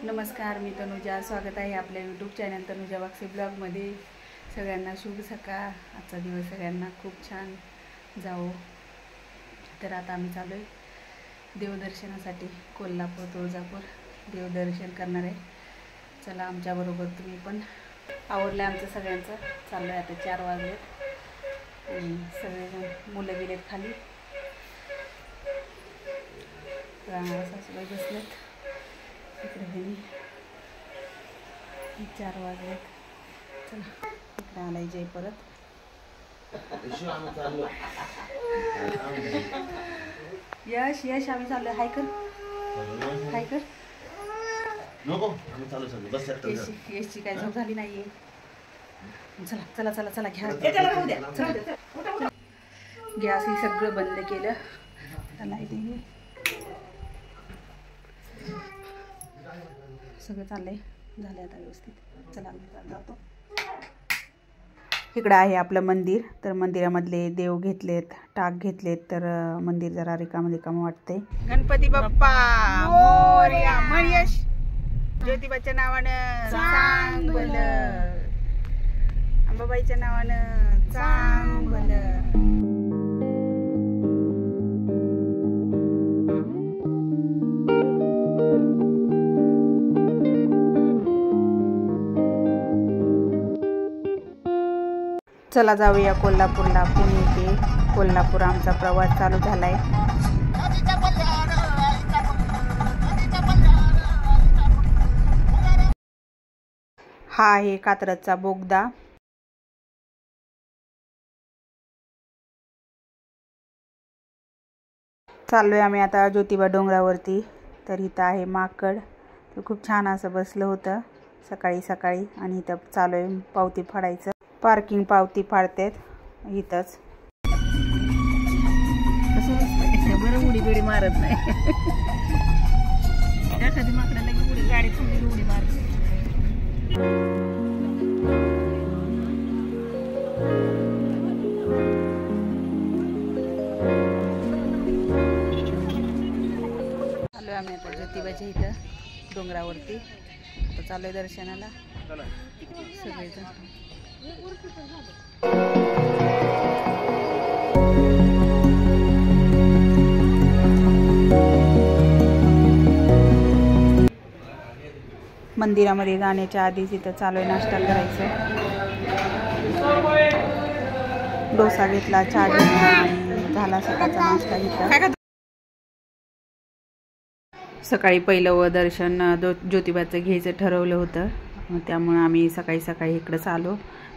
नमस्कार, मी तनुजा. स्वागत आहे आपल्या यूट्यूब चॅनल तनुजा वाक्से ब्लॉगमध्ये. सगळ्यांना शुभ सकाळ. आजचा दिवस सगळ्यांना खूप छान जावो. तर आता आम्ही चालू आहे देवदर्शनासाठी. कोल्हापूर तुळजापूर देवदर्शन करणार आहे. चला आमच्याबरोबर तुम्ही पण. आवरलं आमचं सगळ्यांचं. चालू आहे आता 4 वाजले. सगळे मुलं गेलेत खाली. सासूबाई बसलेत इकडे घरी. 4 वाजले. चला इकडे आलाय जय परत. यश यश आम्ही चाललोय. हाय कर हाय कर. यशची काय झोप झाली नाहीये. चला चला चला चला घ्या. गॅस ही सगळं बंद केलं. सगळं चाललंय. झालंय आता व्यवस्थित. चला आम्ही जातो. इकडं आहे आपलं मंदिर. तर मंदिरामधले देव घेतलेत, टाक घेतलेत. तर मंदिर जरा रिकामं वाटते. गणपती बाप्पा मोरया. महेश ज्योतिबाच्या नावानं सांग भलं, अंबाबाईच्या नावानं सांग भलं. चला जाऊया कोल्हापूरला. पुणे ते कोल्हापूर आमचा प्रवास चालू झालाय. हा आहे कात्रजचा बोगदा. चाललोय आम्ही आता ज्योतिबा डोंगरावरती. तर इथं आहे माकड. तर खूप छान असं बसलं होतं सकाळी सकाळी. आणि इथं चालू आहे पावती फाडायचं. पार्किंग पावती फाडतेत इथंच. बरं उडी बिडी मारत नाही. एखादी माकडाला उडी गाडी थोडी उडी मारते. आलोय आम्ही आता ज्योतिबाच्या इथं डोंगरावरती. आता चालू आहे दर्शनाला सगळेजण. मंदिरामध्ये जाण्याच्या आधीच इथं चालू आहे नाश्ता करायचं. डोसा घेतला, चहा घेतला आणि झाला सकाळचा नाश्ता घेतला. सकाळी पहिलं व दर्शन ज्योतिबाचं घ्यायचं ठरवलं होतं. त्यामुळं आम्ही सकाळी सकाळी इकडंच आलो.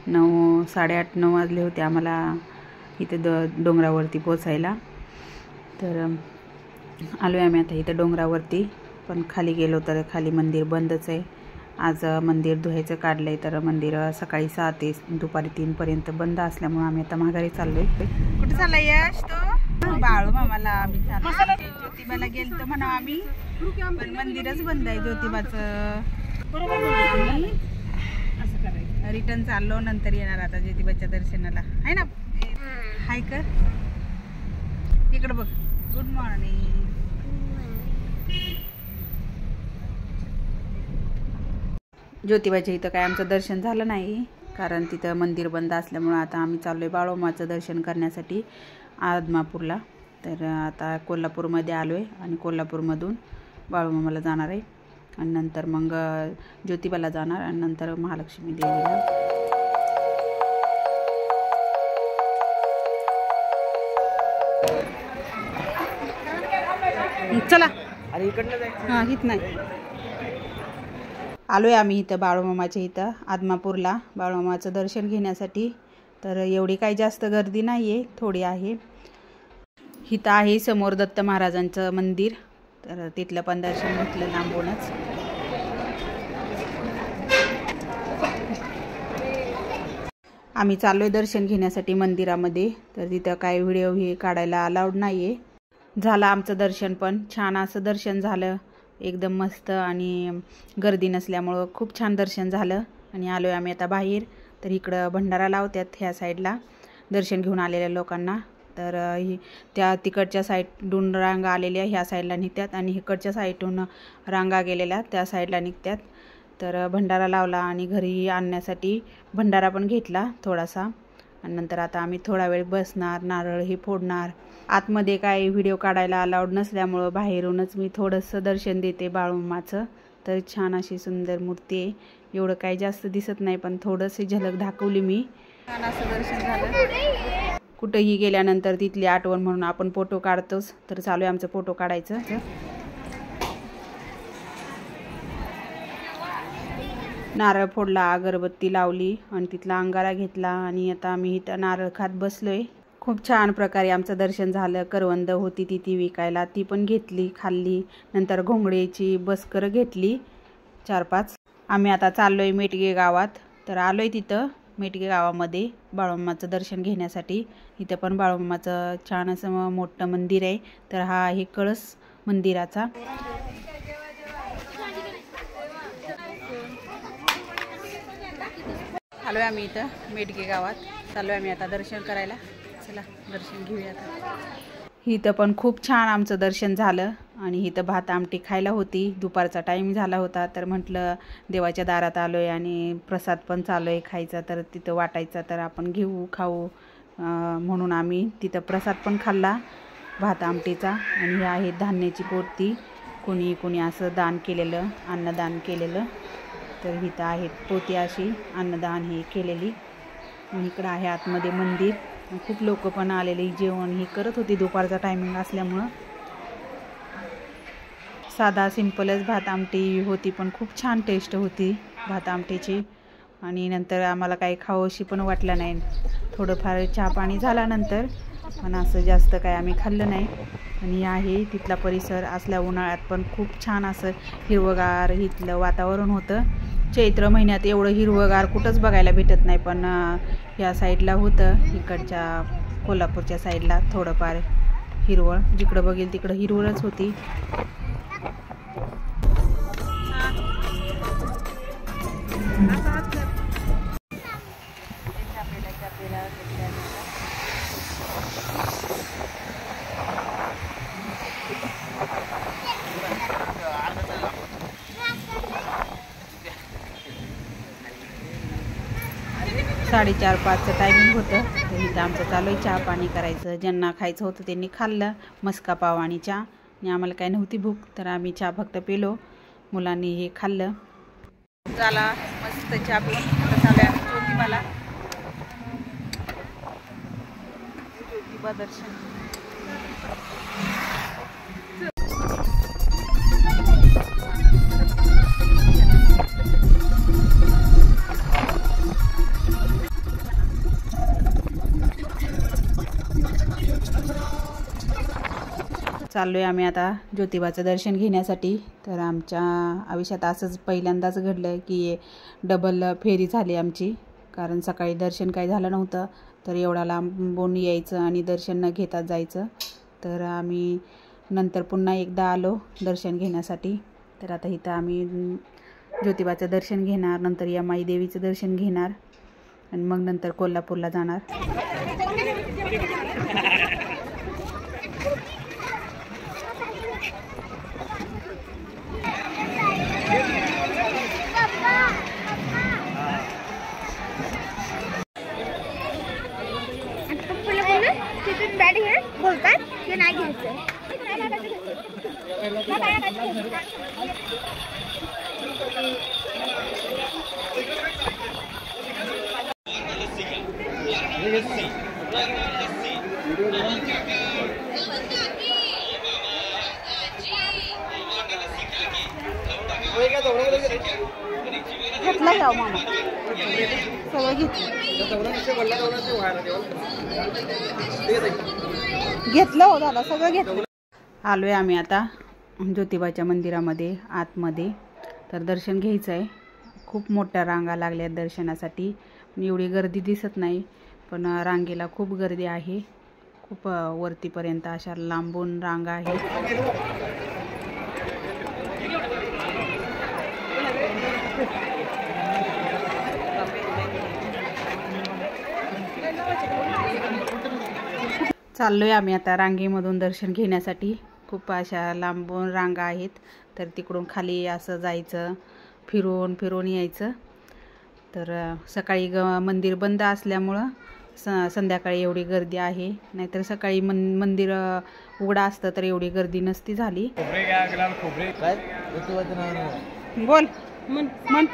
8:30-9 वाजले होते आम्हाला इथं डोंगरावरती पोचायला. तर आलो आहे आम्ही आता इथं डोंगरावरती. पण खाली गेलो तर खाली मंदिर बंदच आहे. आज मंदिर धुवायचं काढलं आहे. तर मंदिर सकाळी 6 ते दुपारी 3 पर्यंत बंद असल्यामुळं आम्ही आता माघारी चाललो आहे. कुठे चालला यश तो? बाळू मामाला आम्ही चाललो. ज्योतिबाला गेलो तर म्हणा आम्ही, पण मंदिरच बंद आहे ज्योतिबाचं. रिटर्न चाललो. नंतर येणार आता ज्योतिबाच्या दर्शनाला. आहे ना? हाय कर इकडं बघ. Good morning. ज्योतिबाच्या इथं काय आमचं दर्शन झालं नाही, कारण तिथं मंदिर बंद असल्यामुळं आता आम्ही चाललो आहे बाळूमामाचं दर्शन करण्यासाठी आदमापूरला. तर आता कोल्हापूरमध्ये आलो आहे आणि कोल्हापूरमधून बाळूमामाला जाणार आहे. आणि नंतर मग ज्योतिबाला जाणार आणि नंतर महालक्ष्मी देवीला. चला. अरे इकडनं जायचं. हां हित नाही. आलो आहे आम्ही इथं बाळूमामाच्या इथं आदमापूरला बाळूमामाचं दर्शन घेण्यासाठी. तर एवढी काही जास्त गर्दी नाही आहे, थोडी आहे. इथं आहे समोर दत्त महाराजांचं मंदिर. तर तिथलं पण दर्शन घेतलं लांबूनच. आम्ही चाललो आहे दर्शन घेण्यासाठी मंदिरामध्ये. तर तिथं काय व्हिडिओ हे काढायला अलाउड नाही आहे. झालं आमचं दर्शन पण छान असं दर्शन झालं. एकदम मस्त आणि गर्दी नसल्यामुळं खूप छान दर्शन झालं. आणि आलो आहे आम्ही आता बाहेर. तर इकडं भंडारा लावतात ह्या साईडला दर्शन घेऊन आलेल्या लोकांना. तर त्या तिकडच्या साईडून रांगा आलेल्या ह्या साईडला निघतात आणि इकडच्या साईडून रांगा गेलेल्या त्या साईडला निघतात. तर भंडारा लावला आणि घरी आणण्यासाठी भंडारा पण घेतला थोडासा. आणि नंतर आता आम्ही थोडा वेळ बसणार, नारळही फोडणार. आतमध्ये काय व्हिडिओ काढायला अलाउड नसल्यामुळं बाहेरूनच मी थोडंसं दर्शन देते बाळूमामाचं. तर छान अशी सुंदर मूर्ती आहे. एवढं काही जास्त दिसत नाही पण थोडंसं झलक दाखवली मी. छान असं दर्शन झालं. कुठंही गेल्यानंतर तिथली आठवण म्हणून आपण फोटो काढतोच. तर चालू आहे आमचं फोटो काढायचं. नारळ फोडला, अगरबत्ती लावली आणि तिथला अंगारा घेतला आणि आता आम्ही इथं नारळ खात बसलोय. खूप छान प्रकारे आमचं दर्शन झालं. करवंद होती ती विकायला, ती पण घेतली, खाल्ली. नंतर घोंगड्याची बसकर घेतली 4-5. आम्ही आता चाललोय मेटगे गावात. तर आलोय तिथं मेटगे गावामध्ये बाळूमामाचं दर्शन घेण्यासाठी. इथं पण बाळूमामाचं छान असं मोठं मंदिर आहे. तर हा आहे कळस मंदिराचा. आलो आहे आम्ही इथं मेटगे गावात. चाललो आहे आम्ही आता दर्शन करायला. चला दर्शन घेऊया आता. इथं पण खूप छान आमचं दर्शन झालं आणि इथं भात आमटी खायला होती. दुपारचा टाईम झाला होता तर म्हटलं देवाच्या दारात आलो आहे आणि प्रसाद पण चालू आहे खायचा, तर तिथं वाटायचा तर आपण घेऊ खाऊ म्हणून आम्ही तिथं प्रसाद पण खाल्ला भात आमटीचा. आणि ही आहे धान्याची पोती. कोणी असं दान केलेलं, अन्नदान केलेलं. तर इथं आहे पोती अशी अन्नदान हे केलेली. इकडं आहे आतमध्ये मंदिर. खूप लोक पण आलेली, जेवण ही करत होती दुपारचा टायमिंग असल्यामुळं. साधा सिंपलच भात आमटी होती पण खूप छान टेस्ट होती भात आमटीची. आणि नंतर आम्हाला काही खावंशी पण वाटलं नाही. थोडंफार चहा पाणी झाल्यानंतर पण असं जास्त काय आम्ही खाल्लं नाही. आणि आहे तिथला परिसर. असल्या उन्हाळ्यात पण खूप छान असं हिरवगार इथलं वातावरण होतं. चैत्र महिन्यात एवढं हिरवगार कुठंच बघायला भेटत नाही, पण ह्या साईडला होतं. इकडच्या कोल्हापूरच्या साईडला थोडंफार हिरवळ, जिकडं बघेल तिकडं हिरवळच होती. साडे 4-5चं टायमिंग होतं. तर इथं आमचं चालू आहे चहा पाणी करायचं. ज्यांना खायचं होतं त्यांनी खाल्लं मस्का पाव आणि चहा. आणि आम्हाला काही नव्हती भूक तर आम्ही चहा फक्त पिलो. मुलांनी हे खाल्लं. झाला मस्त चहा पिऊन आता चालू आहे आम्ही ज्योतिबाला. ज्योतिबा दर्शन. चाललो आहे आम्ही आता ज्योतिबाचं दर्शन घेण्यासाठी. तर आमच्या आयुष्यात असंच पहिल्यांदाच घडलं की डबल फेरी झाली आमची. कारण सकाळी दर्शन काही झालं नव्हतं तर एवढा लांबून यायचं आणि दर्शन न घेता जायचं. तर आम्ही नंतर पुन्हा एकदा आलो दर्शन घेण्यासाठी. तर आता इथं आम्ही ज्योतिबाचं दर्शन घेणार, नंतर यमाई देवीचं दर्शन घेणार आणि मग नंतर कोल्हापूरला जाणार. बोलतात की नाही घ्यायचं. घेतला जाऊ मामा सगळं घेतलं हो दादा, सगळं घेतलं. आलो आहे आम्ही आता ज्योतिबाच्या मंदिरामध्ये आतमध्ये. तर दर्शन घ्यायचं आहे. खूप मोठ्या रांगा लागल्या दर्शनासाठी. एवढी गर्दी दिसत नाही पण रांगेला खूप गर्दी आहे. खूप वरतीपर्यंत अशा लांबून रांगा आहेत. चाललोय आम्ही आता रांगेमधून दर्शन घेण्यासाठी. खूप अशा लांबून रांगा आहेत, तर तिकडून खाली असं जायचं, फिरून फिरून यायचं. तर सकाळी मंदिर बंद असल्यामुळं संध्याकाळी एवढी गर्दी आहे, नाहीतर सकाळी मंदिर उघडं असतं तर एवढी गर्दी नसती झाली. बोल मन मन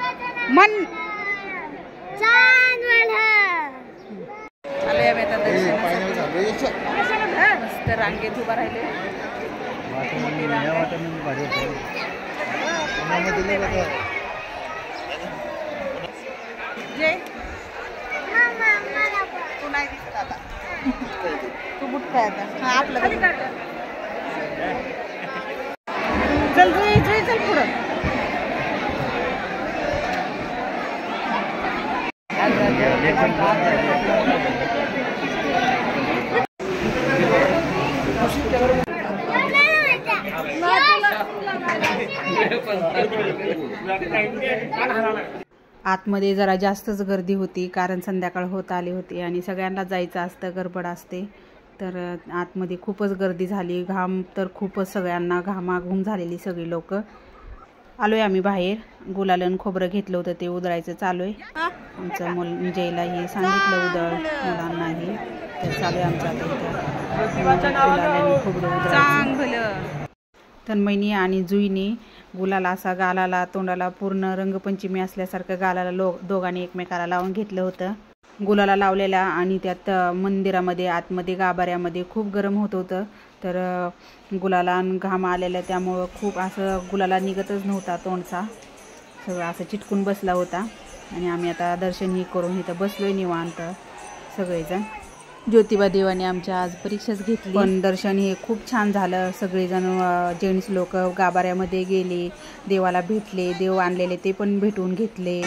मन आलोय आम्ही आता दर्शनासाठी. मस्त रांगेत उभा राहिले. मोठी रांग जय तू नाही दिसत आता, तू बुटकाय आता. हा आपलं चल जुई जुई चल पुढं. आतमध्ये जरा जास्तच गर्दी होती, कारण संध्याकाळ होत आली होती आणि सगळ्यांना जायचं असतं, गडबड असते. तर आतमध्ये खूपच गर्दी झाली. घाम तर खूपच, सगळ्यांना घामाघूम झालेली सगळी लोक. आलोय आम्ही बाहेर. गुलालन खोबरं घेतलं होतं, ते उधळायचं चालू आहे. आमचं जयलाही सांगितलं उधळ मुलांनाही, तर चालू आहे आमचं आता गुलालन खोबरं उधळायचं. तन्मयनी आणि जुईनी गुलाला असा गालाला तोंडाला पूर्ण रंगपंचमी असल्यासारखं गालाला दोघांनी एकमेकाला लावून घेतलं होतं. गुलाला लावलेला आणि त्यात मंदिरामध्ये आतमध्ये गाभाऱ्यामध्ये खूप गरम होत होतं. तर गुलाला घाम आलेला, त्यामुळं खूप असं गुलाला निघतच नव्हता तोंडचा, सगळं असं चिटकून बसला होता. आणि आम्ही आता दर्शनही करून इथं बसलोय निवांत सगळेजण. ज्योतिबा देवाने आमच्या आज परीक्षाच घेतली, पण दर्शन हे खूप छान झालं. सगळेजण जेंट्स लोक गाभाऱ्यामध्ये गेले, देवाला भेटले, देव आणलेले ते पण भेटून घेतले.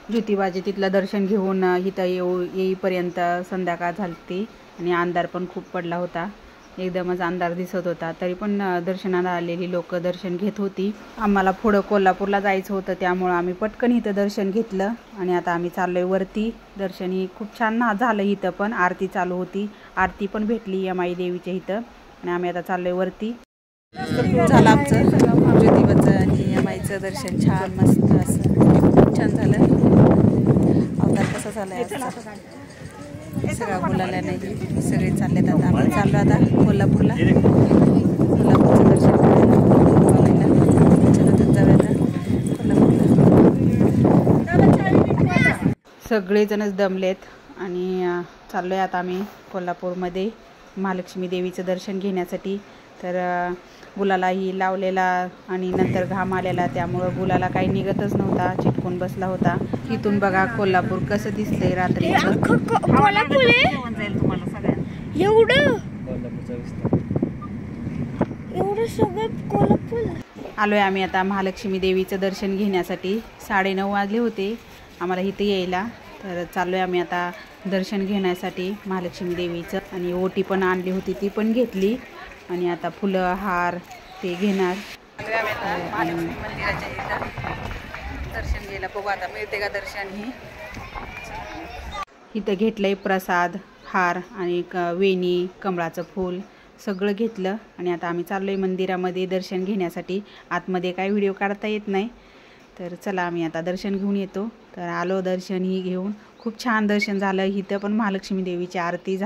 ज्योतिबाचे तिथलं दर्शन घेऊन इथं येईपर्यंत संध्याकाळ झाली आणि अंधार पण खूप पडला होता. एकदमच अंधार दिसत होता, तरी पण दर्शनाला आलेली लोक दर्शन घेत होती. आम्हाला पुढं कोल्हापूरला जायचं होतं, त्यामुळं आम्ही पटकन इथं दर्शन घेतलं आणि आता आम्ही चाललोय वरती. दर्शन ही खूप छान झालं. इथं पण आरती चालू होती, आरती पण भेटली यमाई देवीच्या इथं. आणि आम्ही आता चाललोय वरती. झालं आमचं ज्योतिबाचं आणि यमाईचं दर्शन छान मस्त असं खूप छान झालं. अवतार कसा झालाय सगळा बोलायला नाही. सगळे चाललेत आता. आम्ही चाललो आता कोल्हापूरला. कोल्हापूरचं दर्शन करायला जाऊया आता कोल्हापूरला. सगळेजणच दमलेत आणि चाललोय आता आम्ही कोल्हापूरमध्ये महालक्ष्मी देवीचं दर्शन घेण्यासाठी. तर गुलालाही लावलेला आणि नंतर घाम आलेला, त्यामुळं गुलाला काही निघतच नव्हता, चिटकून बसला होता. इथून बघा कोल्हापूर कसं दिसतंय रात्री. आलोय आम्ही आता महालक्ष्मी देवीचं दर्शन घेण्यासाठी. 9:30 वाजले होते आम्हाला इथं यायला. तर चाललोय आम्ही आता दर्शन घेण्यासाठी महालक्ष्मी देवीचं. आणि ओटी पण आणली होती, ती पण घेतली. आणि आता फुलं हार ते घेणार. महालक्ष्मी मंदिराच्या इथं दर्शन घ्यायला. बघू आता मिळते का दर्शन. ही इथं घेतलंय प्रसाद, हार आणि वेणी, कमळाचं फूल सगळं घेतलं. आणि आता आम्ही चाललोय मंदिरामध्ये दर्शन घेण्यासाठी. आतमध्ये काय व्हिडिओ काढता येत नाही, तर चला आम्ही आता दर्शन घेऊन येतो. तर आलो दर्शन ही घेऊन. खूप छान दर्शन झालं. इथं पण महालक्ष्मी देवीची आरती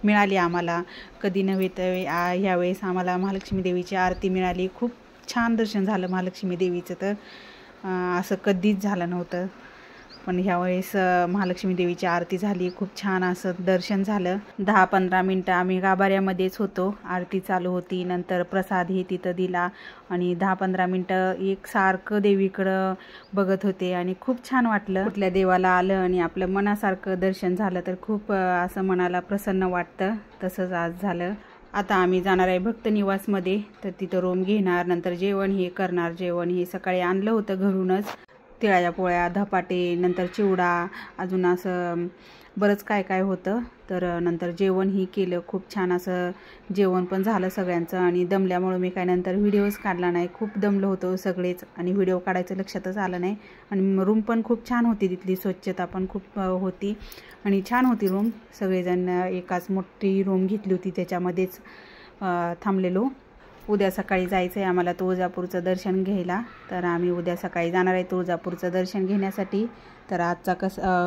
मिळाली आम्हाला. कधी नव्हे तर ह्यावेळेस आम्हाला महालक्ष्मी देवीची आरती मिळाली. खूप छान दर्शन झालं महालक्ष्मी देवीचं. तर असं कधीच झालं नव्हतं, पण ह्यावेळेस महालक्ष्मी देवीची आरती झाली. खूप छान असं दर्शन झालं. 10-15 मिनटं आम्ही गाभाऱ्यामध्येच होतो. आरती चालू होती, नंतर प्रसादही तिथं दिला आणि 10-15 मिनटं एकसारखं देवीकडं बघत होते आणि खूप छान वाटलं. कुठल्या देवाला आलं आणि आपलं मनासारखं दर्शन झालं तर खूप असं मनाला प्रसन्न वाटतं. तसंच आज झालं. आता आम्ही जाणार आहे भक्त निवासमध्ये. तर तिथं रूम घेणार, नंतर जेवण हे करणार. जेवण हे सकाळी आणलं होतं घरूनच. तिळाच्या पोळ्या, धपाटे, नंतर चिवडा, अजून असं बरंच काय काय होतं. तर नंतर जेवणही केलं. खूप छान असं जेवण पण झालं सगळ्यांचं. आणि दमल्यामुळं मी काय नंतर व्हिडिओज काढला नाही. खूप दमलो होतो सगळेच आणि व्हिडिओ काढायचं लक्षातच आलं नाही. आणि रूम पण खूप छान होती, तिथली स्वच्छता पण खूप होती आणि छान होती रूम. सगळेजण एकाच मोठी रूम घेतली होती, त्याच्यामध्येच थांबलेलो. उद्या सकाळी जायचं आहे आम्हाला तुळजापूरचं दर्शन घ्यायला. तर आम्ही उद्या सकाळी जाणार आहे तुळजापूरचं दर्शन घेण्यासाठी. तर आजचा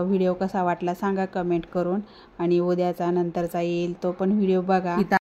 व्हिडिओ कसा वाटला सांगा कमेंट करून. आणि उद्याचा नंतरचा येईल तो पण व्हिडिओ बघा.